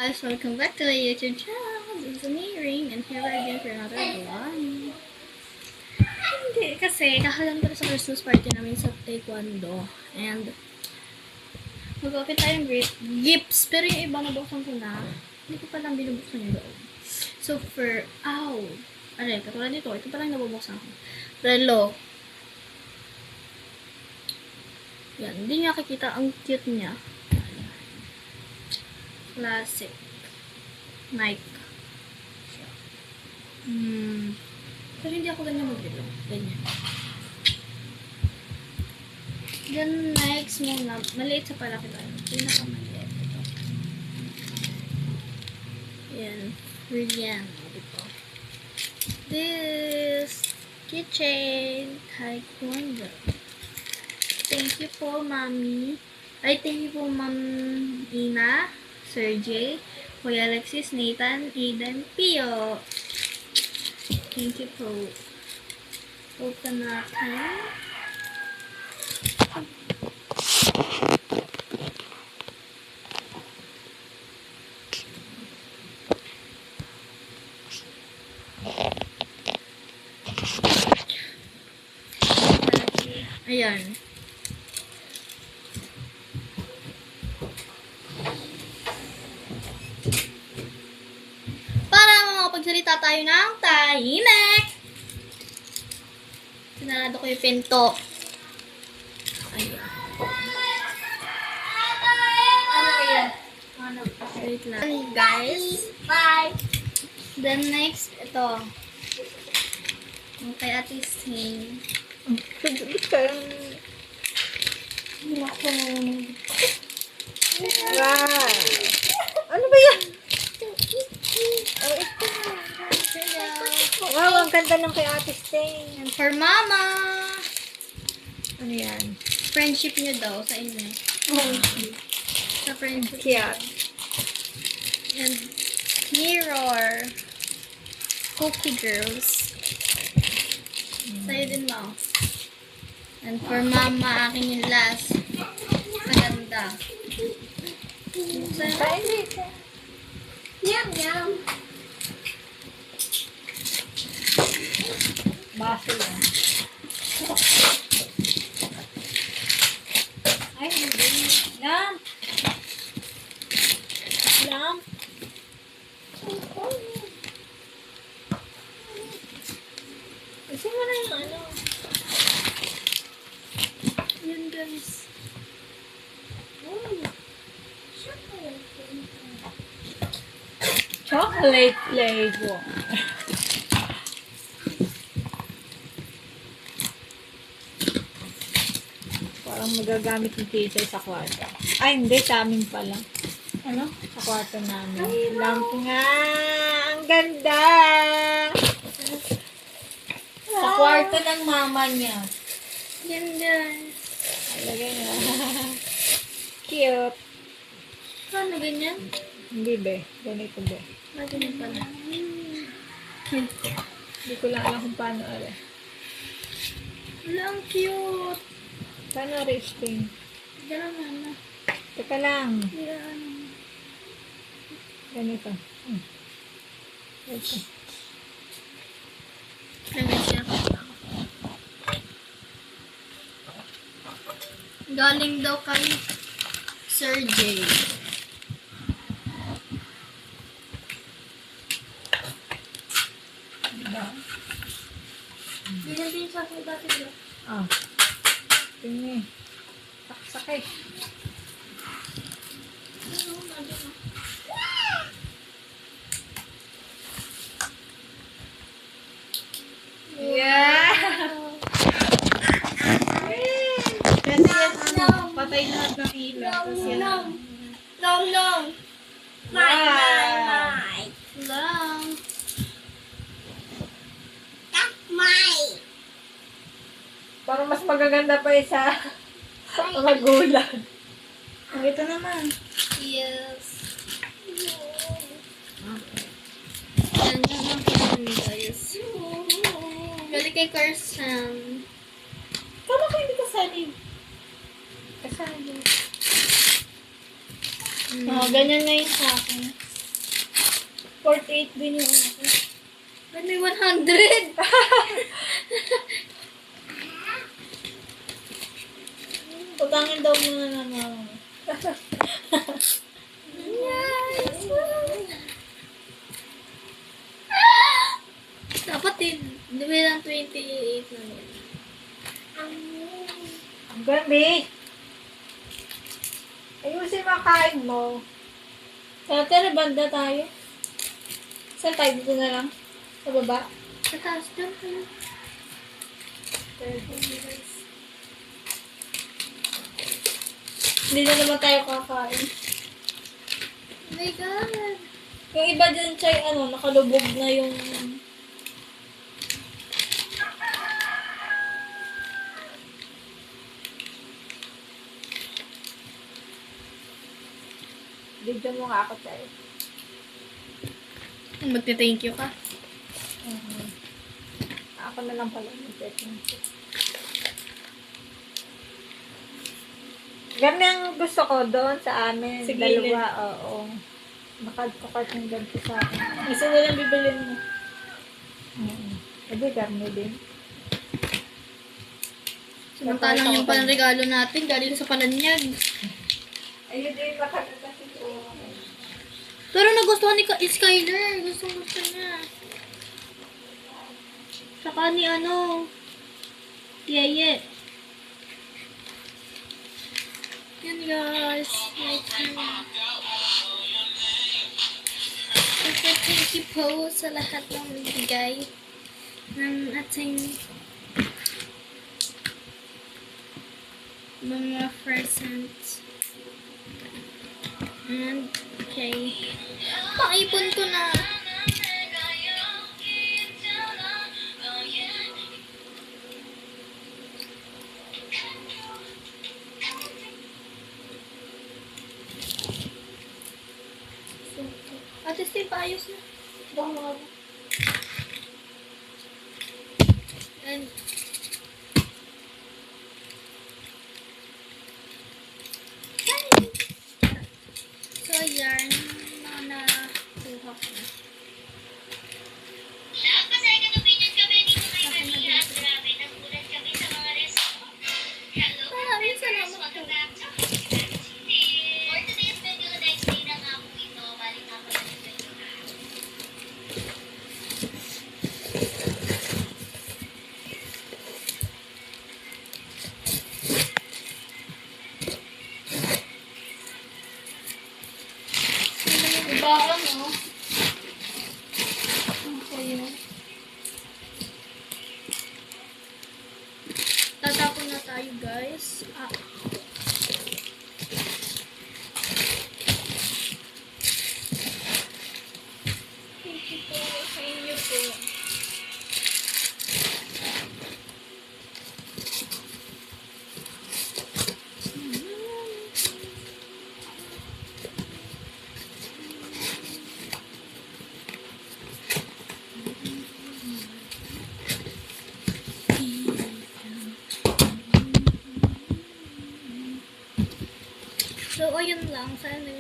Guys, welcome back to my YouTube channel. This is me, Ring, and here we're again for another vlog. Hindi, kasi kakalan ko na sa Christmas party namin sa Taekwondo. And, mag-open tayong gifts, pero yung iba nabuksan ko na. Hindi ko pa lang binubuksan yung loob. So, katulad nito, ito pa lang nabubuksan ko. Relo. Yan, hindi niya nakikita, ang cute niya. Classic. Nike. Pero hindi ako ganyan magbilo. Ganyan. Then, next muna. Maliit sa palaki tayo. Pinakamaliit. Ito. Yan. Brilliant. Ito. This keychain. Taekwondo. Thank you po, Mommy. Thank you po, Ma'am Ina, Sir J, Kuya Alexis, Nathan, Aiden, Pio. Thank you po. Open natin. Ayan. Magsalita tayo ng tahimik. Sinarado ko yung pinto. Ayan. Wait lang. Guys. Bye. Then next, ito. Yung kay Ate Sing. Wow. Ano ba yan? Wow, ang ganda ng kay Ate Sting. And for Mama. Ano yan? Friendship niyo daw sa inyo. Sa friendship. Cute. And mirror. Cookie Girls. Sa'yo din mo. And for Mama, akin yung last. Maganda. Yum, yum. Baso yan. Ay, hindi. Lam! Lam! Kasi mo na yung ano. Yan, guys. Chocolate flavor. Parang magagamit yung kisay sa kwarto. Ay, hindi. Sa amin pala. Ano? Sa kwarto namin. Lamp nga. Ang ganda. Sa kwarto ng mama niya. Yan, guys. Lagay na. Cute. Ano, ganyan? Hindi be. Ganito be. Ganyan pala. Hindi ko lang alam kung paano are. Wala, ang cute. Paano are Sting? Ganun na. Teka lang. Yan. Ganito. Ito. Ganyan siya. Galing daw kay Sir J. Diba? Ganyan din sa akin dati bro. Ah. Tingin. Sakay. Yeah! Kasi yan, ano, patay lahat ng ilaw. Tapos yan. Long. My. Long. Parang mas magaganda pa isa mga gulang. Ang ito naman. Yes. Yan ang kinamin, guys. Galing kay Carson. Kala ko hindi kasali. Kasali. Ganyan na yun sa akin. 48 din yung ako. Ba't may 100? Utangin daw muna na mama. Yes! Dapat din, bilang 28 na yun. Ang gabi. Ayusin makain mo. Kaya tara, banda tayo. Saan tayo? Dito na lang? Sa baba? Sa taas dyan kayo. Hindi na naman tayo kakain. Oh my God! Yung iba dyan, Chay, nakalubog na yung... Video mo nga ako, Chay. Magte-thank you ka. Ako na lang pala mag-thank you. Ganun ang gusto ko doon sa amin. Sa gilid. Dalawa, oo. Nakad-kukat yung ganito sa akin. Isa na lang bibilin mo. Sabi, garni din. Samantalang yung panregalo natin, galing sa Palanyag. Ayun din, makakagasi ko. Pero nagustuhan ni Skyler. Gusto niya. Saka ni Yeye. Yan guys. Thank you po sa lahat ng bigay ng ating mga presents. And, okay. Paipon ko na. Ate Steve, paayos na. Baka mga... And, so, yarn na nakuha ko na. Nagpasaya ka ng opinion kami dito kay Maria at grabe, nagulat kami sa mga response. Hello, Maraming salamat po. welcome back to For today's video, next day na nga po ito. Balik nga pala sa video. Iba, Okay. Tatapon na tayo, guys. Thank you po sa inyo po. So, ayun lang. Sana